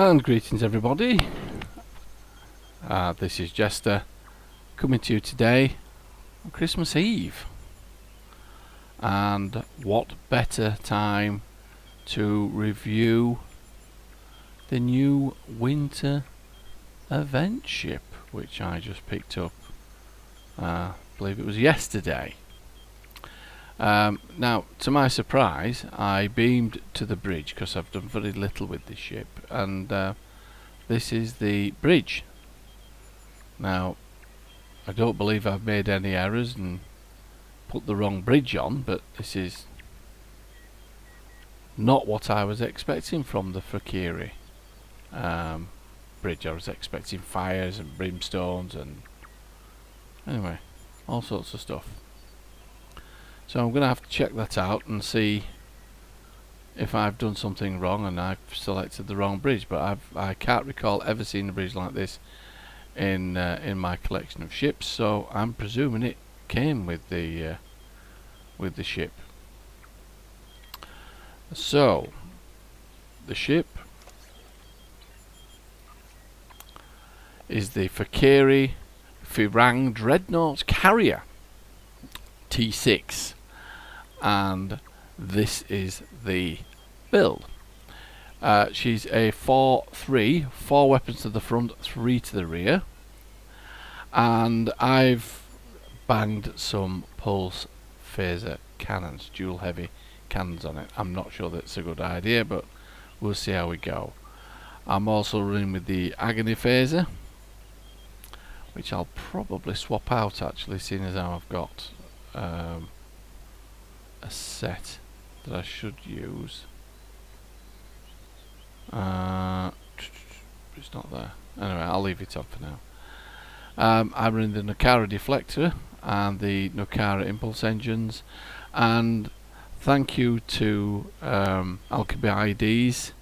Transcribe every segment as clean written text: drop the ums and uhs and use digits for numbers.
And greetings everybody, this is Jester coming to you today on Christmas Eve, and what better time to review the new winter event ship which I just picked up, I believe it was yesterday. Now, to my surprise, I beamed to the bridge because I've done very little with this ship, and this is the bridge. Now, I don't believe I've made any errors and put the wrong bridge on, but this is not what I was expecting from the Fekeri bridge. I was expecting fires and brimstones and anyway, all sorts of stuff. So I'm going to have to check that out and see if I've done something wrong and I've selected the wrong bridge. But I can't recall ever seeing a bridge like this in my collection of ships. So I'm presuming it came with the ship. So the ship is the Fekeri Fe'rang Dreadnought Carrier T6, and this is the build. She's a 4-3, 4 weapons to the front, 3 to the rear, and I've banged some pulse phaser cannons, dual heavy cannons on it. I'm not sure that's a good idea, but we'll see how we go. I'm also running with the agony phaser, which I'll probably swap out actually, seeing as how I've got a set that I should use. It's not there. Anyway, I'll leave it on for now. I'm running the Nukara deflector and the Nukara impulse engines, and thank you to Alcibiades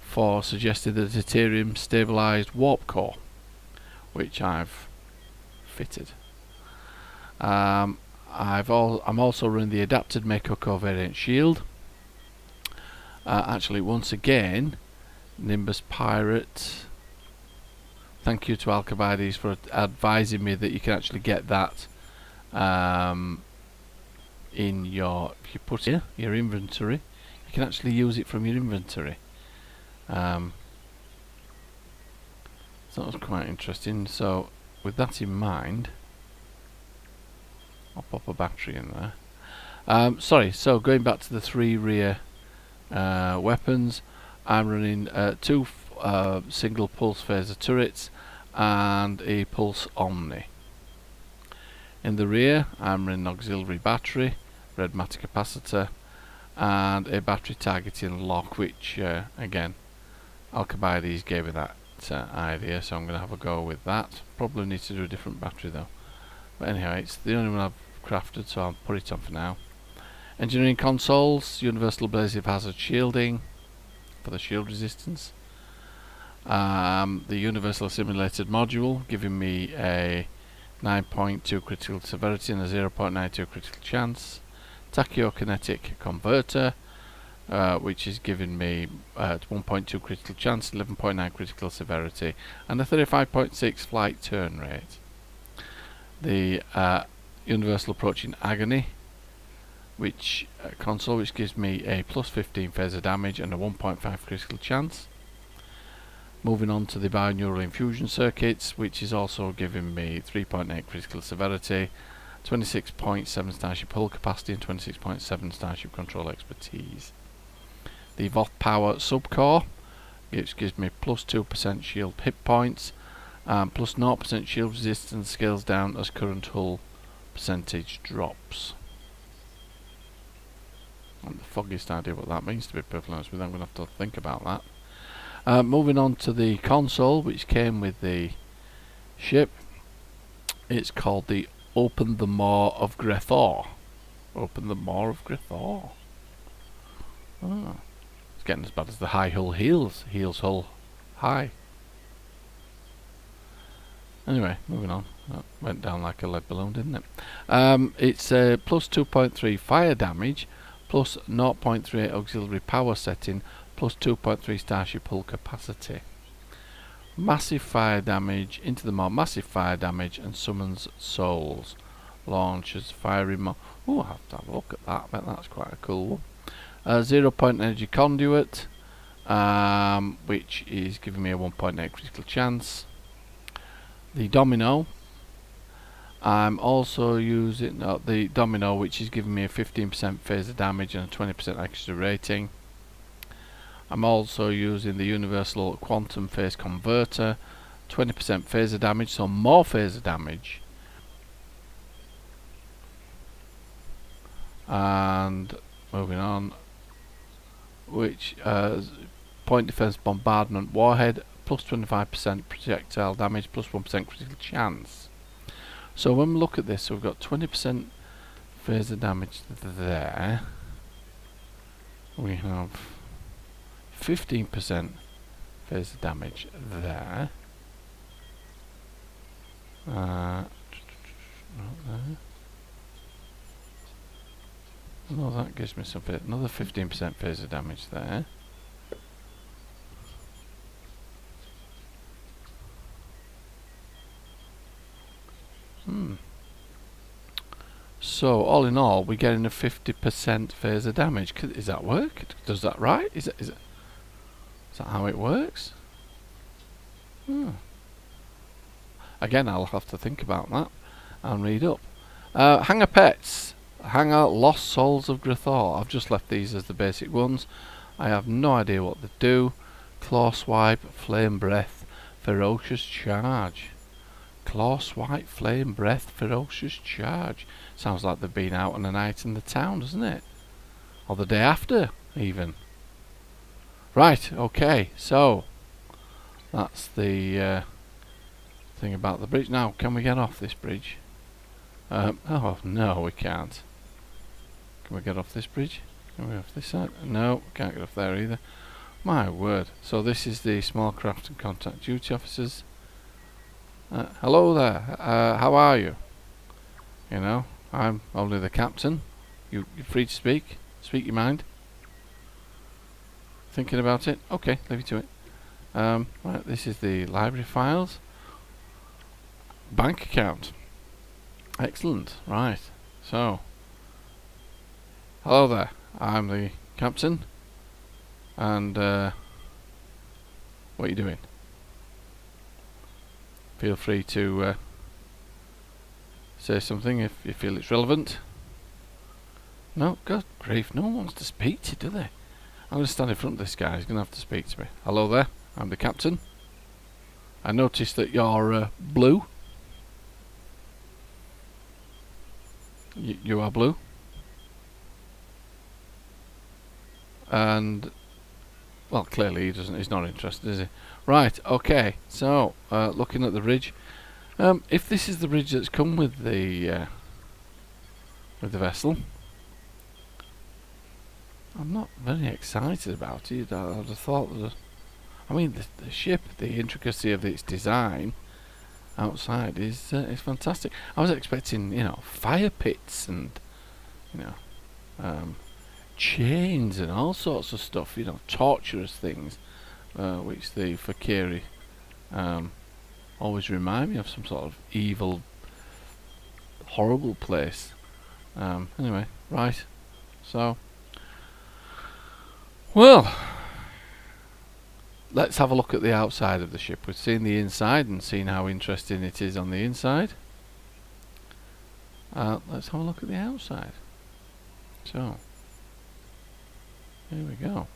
for suggesting the deuterium stabilized warp core, which I've fitted. I'm also running the adapted Mako core variant shield. Actually, once again, Nimbus Pirate. Thank you to Alcibiades for advising me that you can actually get that in your, if you put it in your inventory, you can actually use it from your inventory. So that was quite interesting. So with that in mind, I'll pop a battery in there. Sorry, so going back to the 3 rear weapons, I'm running 2 single pulse phaser turrets and a pulse omni. In the rear, I'm running an auxiliary battery, red matter capacitor, and a battery targeting lock, which again, Alcibiades gave me that idea, so I'm going to have a go with that. Probably need to do a different battery though. But anyhow, it's the only one I've crafted, so I'll put it on for now. Engineering consoles, universal abrasive hazard shielding for the shield resistance. The universal simulated module giving me a 9.2 critical severity and a 0.92 critical chance. Tachyokinetic converter, which is giving me 1.2 critical chance, 11.9 critical severity, and a 35.6 flight turn rate. The universal approaching agony, which console, which gives me a plus 15 phaser damage and a 1.5 critical chance. Moving on to the binaural infusion circuits, which is also giving me 3.8 critical severity, 26.7 starship hull capacity, and 26.7 starship control expertise. The Voth power subcore, which gives me plus 2% shield hit points, plus 0% shield resistance, scales down as current hull percentage drops. And the foggiest idea what that means, to be perfectly honest with you. I'm going to have to think about that. Moving on to the console, which came with the ship. It's called the Open the Maw of Grethor. Open the Maw of Grethor. Oh, it's getting as bad as the high hull heels. Heels hull high. Anyway, moving on. That went down like a lead balloon, didn't it? It's a plus 2.3 fire damage, plus 0.38 auxiliary power setting, plus 2.3 starship hull capacity. Massive fire damage into the mob, massive fire damage, and summons souls. Launches fiery mob. Oh, I have to have a look at that. I bet that's quite a cool one. 0 point energy conduit, which is giving me a 1.8 critical chance. The domino. I'm also using the domino, which is giving me a 15% phaser damage and a 20% extra rating. I'm also using the universal quantum phase converter, 20% phaser damage, so more phaser damage. And moving on, which point defense bombardment warhead, plus 25% projectile damage, plus 1% critical chance. So when we look at this, so we've got 20% phaser damage there. We have 15% phaser damage there. Not there. No, that gives me something. Another 15% phaser damage there. So all in all, we're getting a 50% phaser damage. Is that work? Does that right? Is that how it works? Again, I'll have to think about that and read up. Hangar pets. Hangar Lost Souls of Grathor. I've just left these as the basic ones. I have no idea what they do. Claw Swipe, Flame Breath, Ferocious Charge. Claw Swipe, Flame Breath, Ferocious Charge. Sounds like they've been out on a night in the town, doesn't it? Or the day after, even. Right, okay, so that's the thing about the bridge. Now, can we get off this bridge? Oh, no, we can't. Can we get off this bridge? Can we off this side? No, can't get off there either. My word. So this is the small craft and contact duty officers. Hello there, how are you? You know, I'm only the captain. You're free to speak. Speak your mind. Thinking about it? Okay, leave you to it. Right, this is the library files. Bank account. Excellent, right. So, hello there, I'm the captain. And, what are you doing? Feel free to say something if you feel it's relevant. No, God grief, no one wants to speak to you, do they? I'm going to stand in front of this guy, he's going to have to speak to me. Hello there, I'm the captain. I noticed that you're blue. You are blue. And, well, clearly he's not interested, is he? Right, okay, so, looking at the bridge. If this is the bridge that's come with the vessel, I'm not very excited about it. I'd have thought that, I mean, the ship, the intricacy of its design outside is fantastic. I was expecting, you know, fire pits and, you know, chains and all sorts of stuff, you know, torturous things, which the Fekeri always remind me of some sort of evil, horrible place. Anyway, right, so, well, let's have a look at the outside of the ship. We've seen the inside and seen how interesting it is on the inside. Let's have a look at the outside. So, here we go.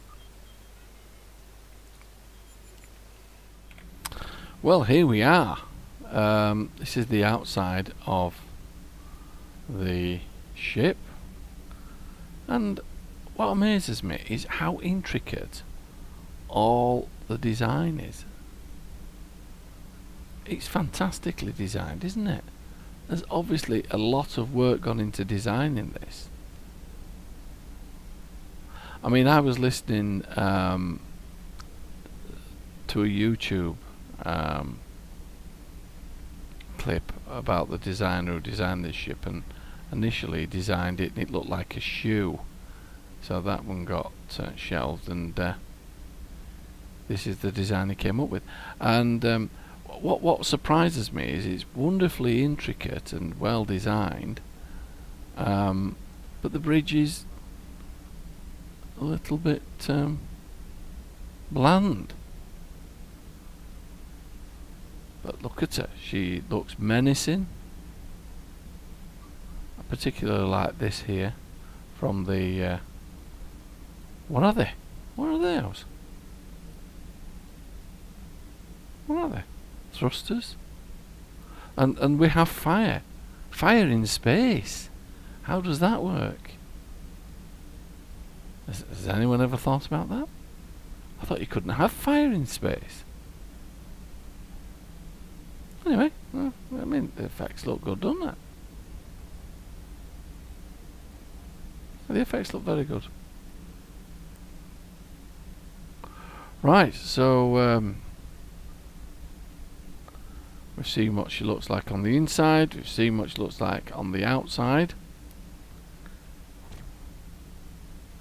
Well, here we are. This is the outside of the ship, and what amazes me is how intricate all the design is. It's fantastically designed, isn't it? There's obviously a lot of work gone into designing this. I mean, I was listening to a YouTube clip about the designer who designed this ship, and initially designed it and it looked like a shoe, so that one got shelved, and this is the design he came up with. And what surprises me is it's wonderfully intricate and well designed, but the bridge is a little bit bland. But look at her, she looks menacing. I particularly like this here from the what are they? What are those? What are they? Thrusters? And we have fire. Fire in space. How does that work? Has anyone ever thought about that? I thought you couldn't have fire in space. Anyway, well, I mean, the effects look good, don't they? The effects look very good. Right, so we've seen what she looks like on the inside, we've seen what she looks like on the outside.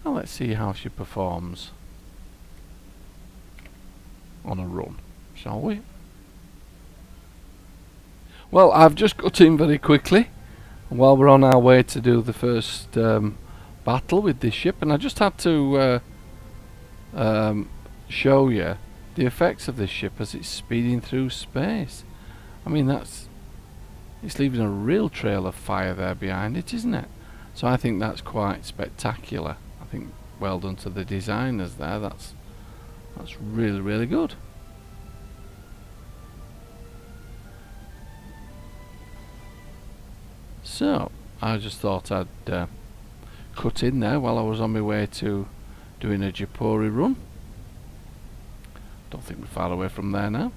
Now let's see how she performs on a run, shall we? Well, I've just got in very quickly while we're on our way to do the first battle with this ship, and I just had to show you the effects of this ship as it's speeding through space. I mean, it's leaving a real trail of fire there behind it, isn't it? So I think that's quite spectacular. I think well done to the designers there. That's really, really good. So I just thought I'd cut in there while I was on my way to doing a Japori run. Don't think we're far away from there now.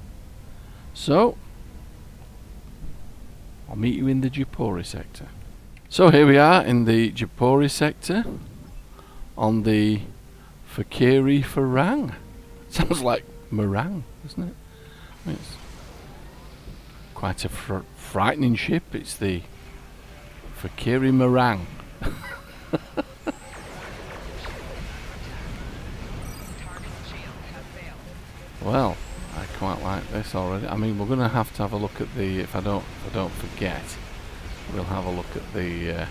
So I'll meet you in the Japori sector. So here we are in the Japori sector on the Fekeri Fe'rang. Sounds like meringue, doesn't it? I mean, it's quite a frightening ship. It's the Fekeri Fe'rang. Well, I quite like this already. I mean, we're going to have a look at the. If I don't forget, we'll have a look at the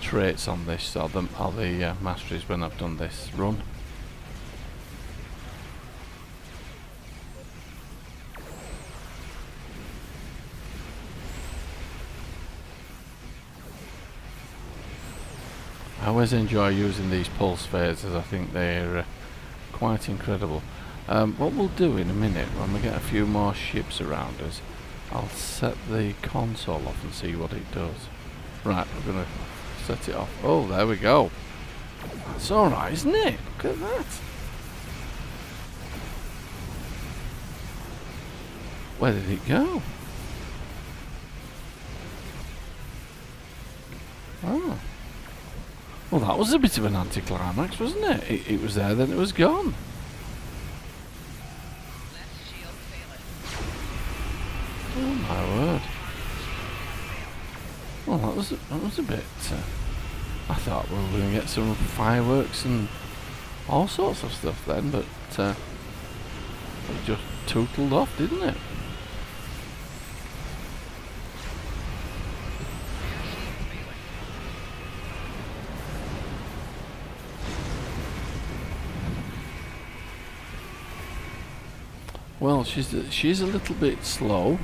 traits on this, or the masteries when I've done this run. I always enjoy using these pulse phasers. I think they're quite incredible. What we'll do in a minute, when we get a few more ships around us, I'll set the console off and see what it does. Right, we're going to set it off. Oh, there we go. That's alright, isn't it? Look at that. Where did it go? Oh. Well, that was a bit of an anticlimax, wasn't it? It was there, then it was gone. Oh my word! Well, that was a bit. I thought we were going to get some fireworks and all sorts of stuff then, but it just tootled off, didn't it? Well, she's a little bit slow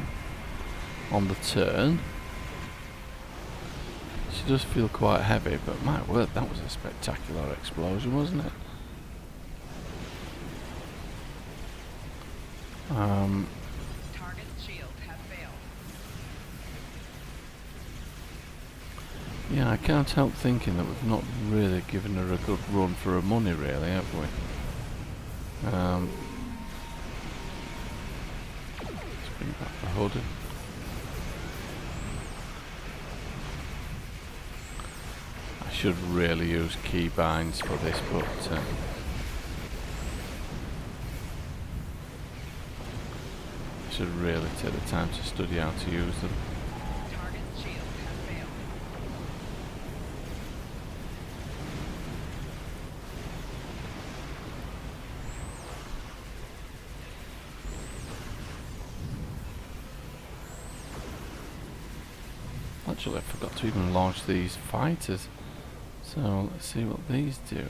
on the turn. She does feel quite heavy, but my word, that was a spectacular explosion, wasn't it? Target shield has failed. Yeah, I can't help thinking that we've not really given her a good run for her money, really, have we? Let's bring back the hood. I should really use key binds for this, but I should really take the time to study how to use them. Target shield has failed. Actually, I forgot to even launch these fighters. So let's see what these do.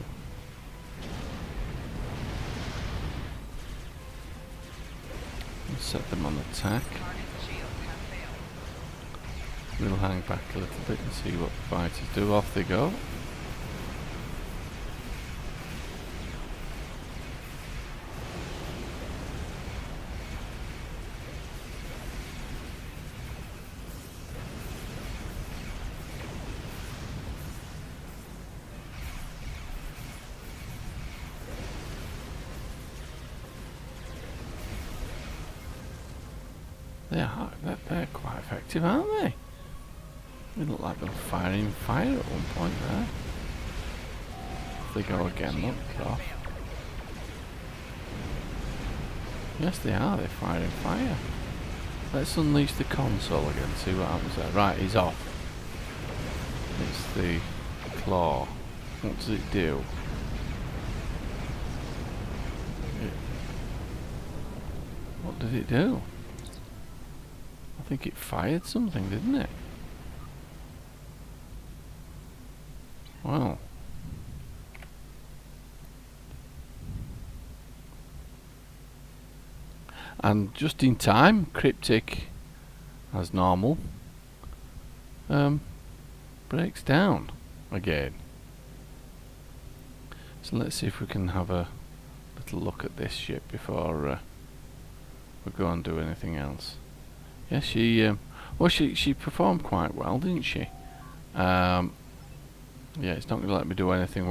Let's set them on attack. Target's shields have failed. We'll hang back a little bit and see what the fighters do. Off they go. They're quite effective, aren't they? They look like they're firing fire at one point there. If they go again, look, they're off. Yes, they are. They're firing fire. Let's unleash the console again, see what happens there. Right, he's off. It's the claw. What does it do? What did it do? I think it fired something, didn't it? Well. And just in time, Cryptic, as normal, breaks down again. So let's see if we can have a little look at this ship before we go and do anything else. Yes, she performed quite well, didn't she? Yeah, it's not going to let me do anything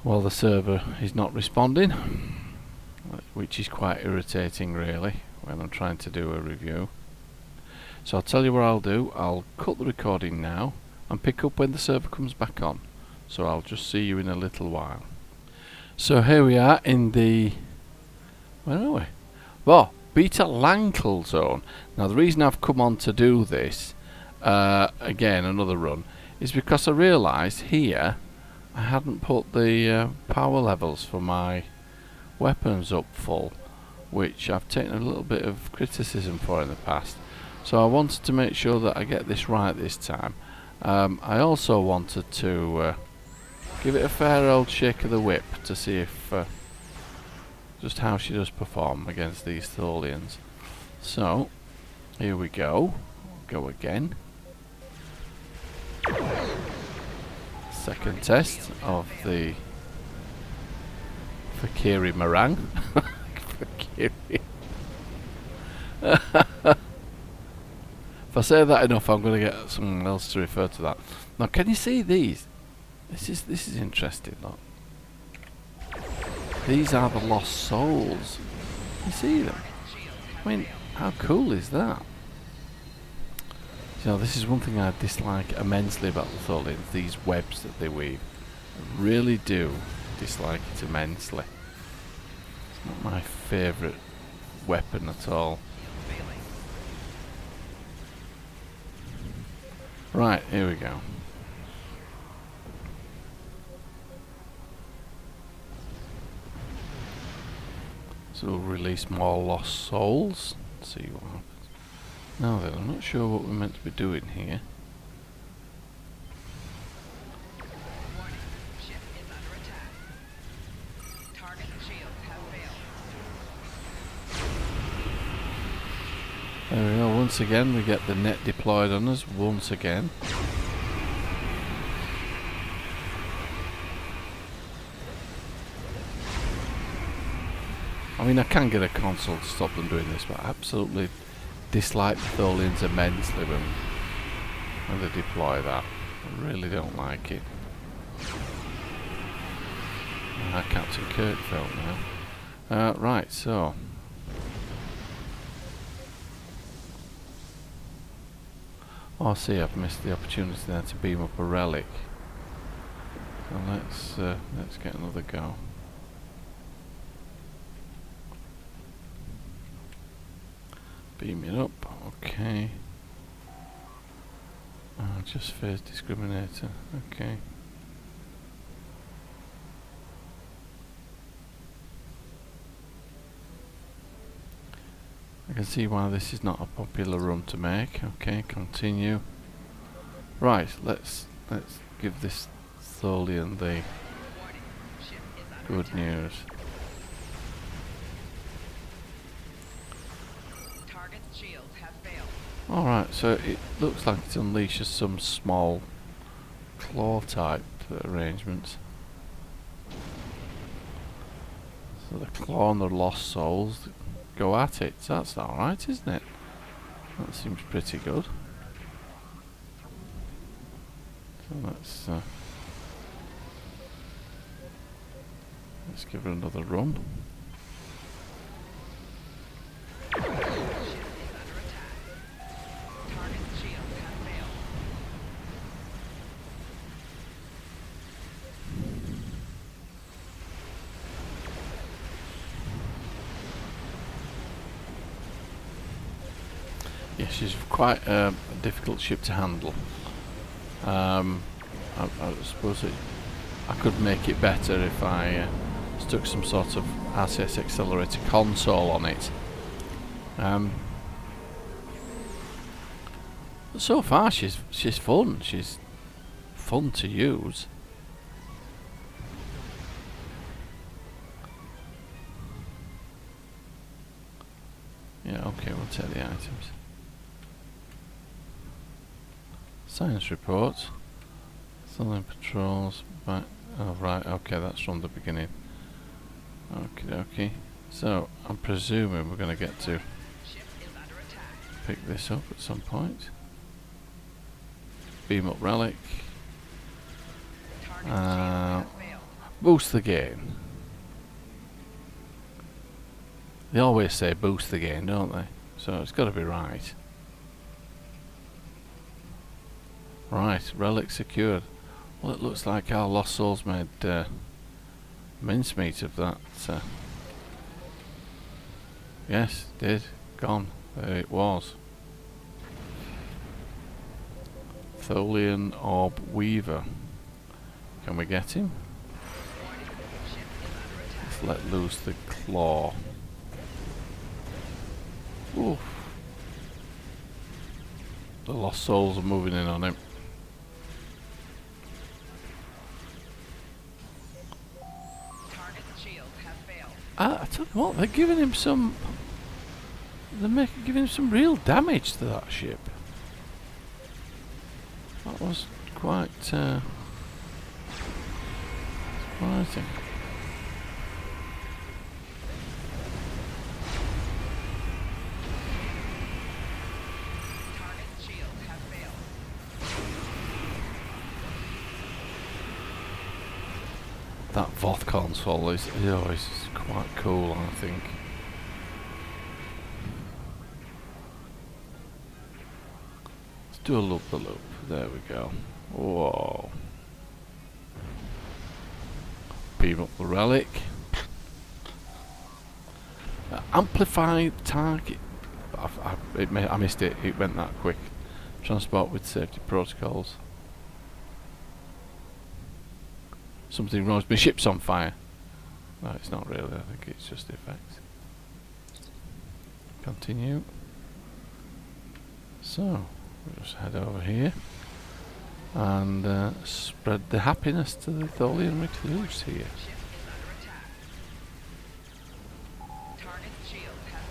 while the server is not responding, which is quite irritating really when I'm trying to do a review. So I'll tell you what I'll do. I'll cut the recording now and pick up when the server comes back on. So I'll just see you in a little while. So here we are in the... where are we? Well, Beta Lankel zone. Now the reason I've come on to do this, again another run, is because I realised here I hadn't put the power levels for my weapons up full, which I've taken a little bit of criticism for in the past. So I wanted to make sure that I get this right this time. I also wanted to give it a fair old shake of the whip to see if just how she does perform against these Tholians. So here we go. Go again. Second test of the Fekeri Fe'rang. Fekeri. If I say that enough, I'm going to get something else to refer to that. Now, can you see these? This is interesting. Look. These are the lost souls. You see them? I mean, how cool is that? You know, this is one thing I dislike immensely about the Tholians. These webs that they weave. I really do dislike it immensely. It's not my favourite weapon at all. Right, here we go. So we'll release more lost souls. Let's see what happens. Now then, I'm not sure what we're meant to be doing here. Warning, ship is under attack. Target's shields have failed. There we go, once again we get the net deployed on us, once again. I mean, I can get a console to stop them doing this, but I absolutely dislike the Tholians immensely when they deploy that. I really don't like it. Captain Kirk felt now. Right, so... oh, I see, I've missed the opportunity there to beam up a relic. So let's get another go. Beam it up, okay. Just phase discriminator, okay. I can see why this is not a popular run to make. Okay, continue. Right, let's give this Tholian the Warning. Ship is under good attack. news. Target's shields have failed. Alright, so it looks like it unleashes some small claw type arrangements. So the claw and the lost souls go at it. So that's alright, isn't it? That seems pretty good. So let's give her another run. Ship is under attack. Target's shields have failed. Yeah, she's quite a difficult ship to handle. I suppose I could make it better if I stuck some sort of RCS accelerator console on it. But so far she's fun. She's fun to use. Yeah, okay, we'll take the items. Science report. Tholian patrols. Back. Oh, right, okay, that's from the beginning. Okie dokie. So, I'm presuming we're going to get to Ship is under attack. pick this up at some point. Beam up relic. Target's shields have failed. Boost the gain. They always say boost the gain, don't they? So it's got to be right. Right, relic secured. Well, it looks like our lost souls made mincemeat of that. Yes, did. Gone. There it was. Tholian Orb Weaver. Can we get him? Warning. Ship is under attack. Let's let loose the claw. Oof. The lost souls are moving in on him. Target's shields have failed. I tell you what, they're giving him some. Giving him some real damage to that ship. That was quite surprising. Target's shields have failed. That Voth console is quite cool, I think. Let's do a loop-the-loop. There we go. Whoa. Beam up the relic. Amplify target. I missed it. It went that quick. Transport with safety protocols. Something wrong. My ship's on fire. No, it's not really. I think it's just effects. Continue. So, we'll just head over here and spread the happiness to the Tholian recluse here. Ship is under attack. Target's shields have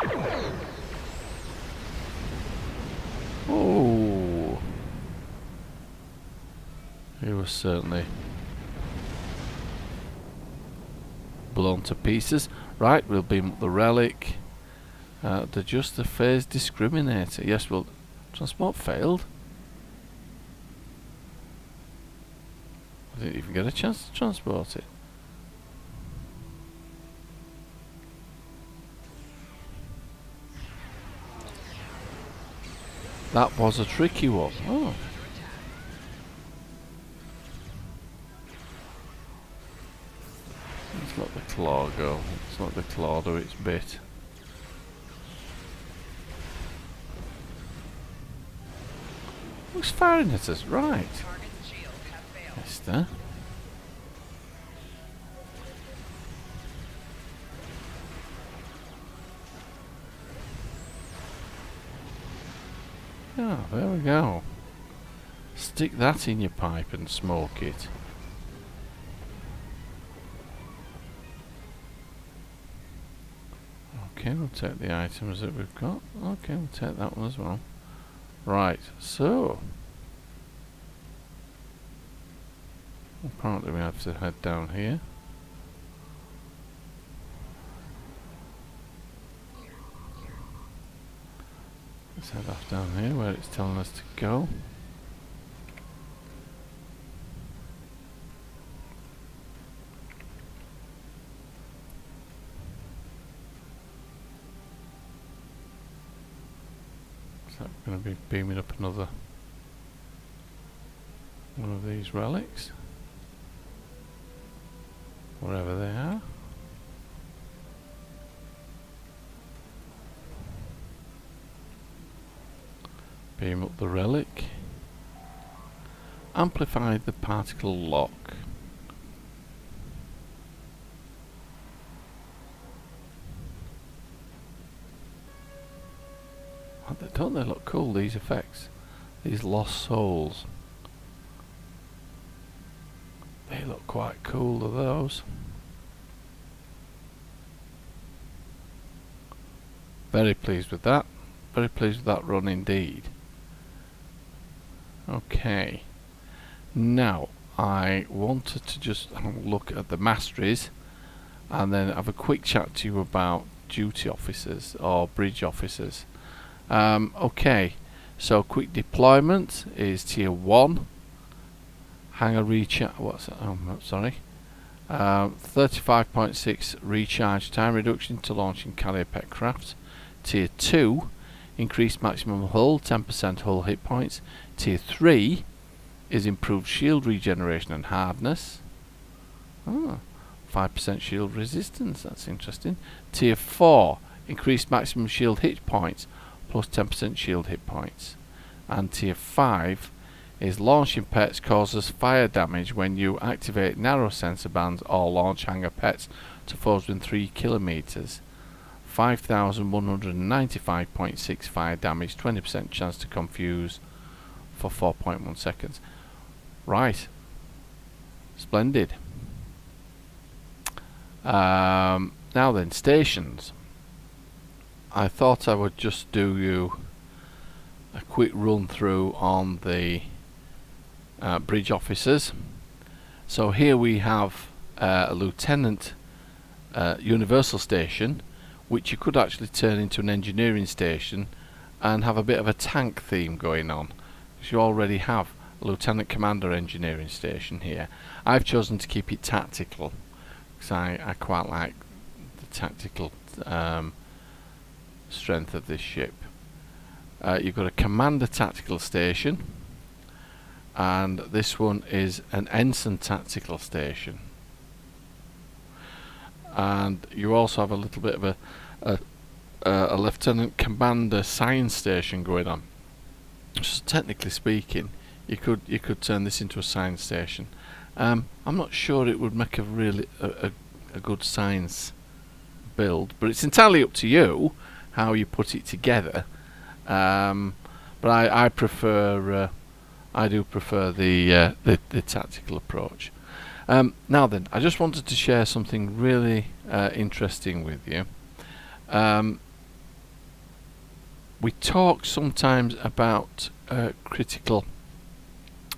failed. Oh, he was certainly blown to pieces. Right, we'll beam up the relic. Adjust the phase discriminator. Yes, well, transport failed. I didn't even get a chance to transport it. That was a tricky one. Oh. Under attack. Let's let the claw go. Let's let the claw do its bit. Who's firing at us? Right. Target's shields have failed. Esther. Yeah, there we go. Stick that in your pipe and smoke it. Okay, we'll take the items that we've got. Okay, we'll take that one as well. Right, so apparently we have to head down here. Let's head off down here where it's telling us to go. Is that going to be beaming up another one of these relics? Wherever they are. Beam up the relic. Amplify the particle lock. Don't they look cool, these effects? These lost souls. They look quite cool, are those? Very pleased with that. Very pleased with that run indeed. Okay. Now, I wanted to just have a look at the masteries and then have a quick chat to you about duty officers or bridge officers. Okay, so quick deployment is tier 1. Hangar recharge, what's that? Oh, sorry. 35.6 recharge time reduction to launching carrier pet craft. Tier 2, increased maximum hull, 10% hull hit points. Tier 3 is improved shield regeneration and hardness. 5% shield resistance, that's interesting. Tier 4, increased maximum shield hit points, plus 10% shield hit points. And tier 5 is launching pets causes fire damage when you activate narrow sensor bands or launch hangar pets to foes within 3 kilometers. 5,195.6 fire damage, 20% chance to confuse for 4.1 seconds. Right. Splendid. Now then, stations. I thought I would just do you a quick run through on the bridge officers. So here we have a lieutenant universal station, which you could actually turn into an engineering station and have a bit of a tank theme going on, because you already have a lieutenant commander engineering station here. I've chosen to keep it tactical because I quite like the tactical strength of this ship. You've got a commander tactical station, and this one is an ensign tactical station, and you also have a little bit of a lieutenant commander science station going on. Just technically speaking, you could turn this into a science station. I'm not sure it would make a really a good science build, but it's entirely up to you how you put it together. But I prefer I do prefer the tactical approach. Now then, I just wanted to share something really interesting with you. We talk sometimes about critical.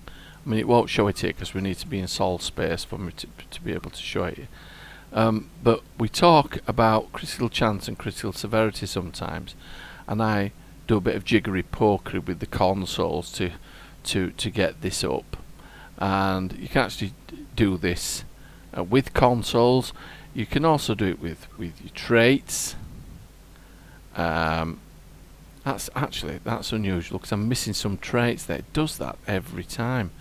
I mean, it won't show it here because we need to be in solid space for me to be able to show it you. But we talk about critical chance and critical severity sometimes, and I do a bit of jiggery pokery with the consoles to get this up. And you can actually do this with consoles. You can also do it with your traits. That's unusual because I'm missing some traits there. It does that every time.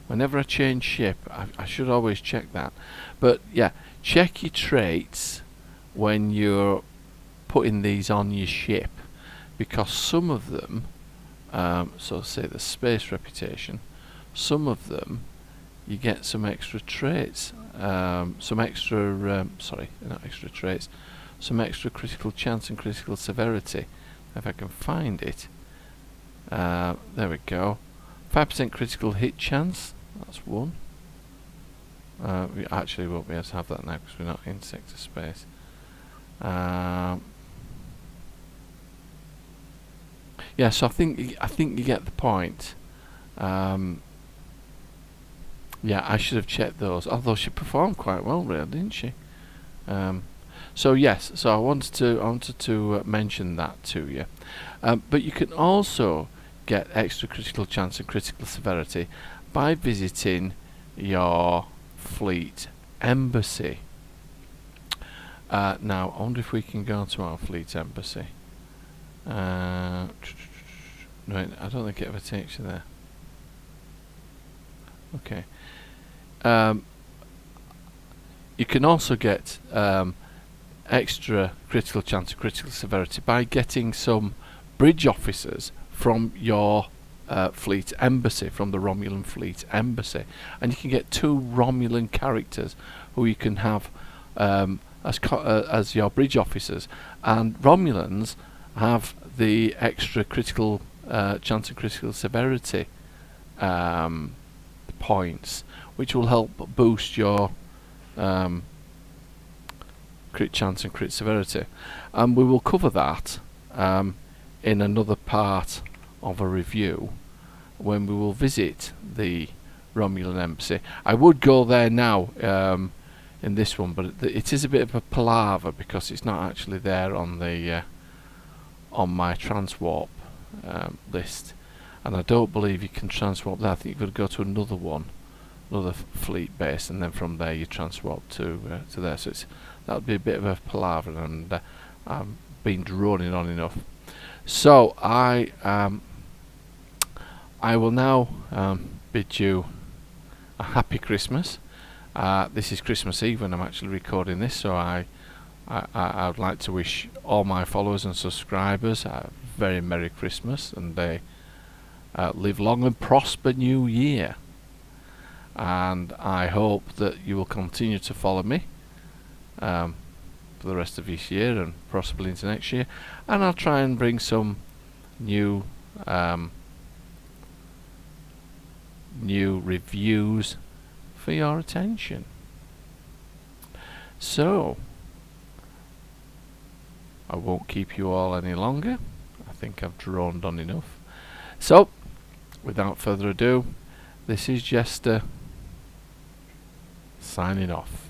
Whenever I change ship, I should always check that. But yeah, check your traits when you're putting these on your ship, because some of them, so say the space reputation, some of them you get some extra traits, some extra some extra critical chance and critical severity. If I can find it, There we go. 5% critical hit chance. That's one. We actually won't be able to have that now because we're not in sector space. Yeah, so I think you get the point. Yeah, I should have checked those. Although she performed quite well, really, didn't she? So yes, so I wanted to mention that to you. But you can also get extra critical chance and critical severity by visiting your fleet embassy. Now, I wonder if we can go to our fleet embassy. No, I don't think it ever takes you there. Okay. You can also get extra critical chance and critical severity by getting some bridge officers from your fleet embassy, from the Romulan fleet embassy, and you can get 2 Romulan characters who you can have as your bridge officers, and Romulans have the extra critical chance and critical severity points, which will help boost your crit chance and crit severity, and we will cover that in another part of a review when we will visit the Romulan embassy. I would go there now in this one, but it is a bit of a palaver because it's not actually there on the on my transwarp list, and I don't believe you can transwarp there. I think you've got to go to another one, another fleet base, and then from there you transwarp to there. So that would be a bit of a palaver, and I've been droning on enough. So I will now bid you a happy Christmas. This is Christmas Eve when I'm actually recording this, so I would like to wish all my followers and subscribers a very Merry Christmas, and a live long and prosper New Year. And I hope that you will continue to follow me for the rest of this year and possibly into next year, and I'll try and bring some new new reviews for your attention. So I won't keep you all any longer. I think I've droned on enough. So without further ado, this is Jester signing off.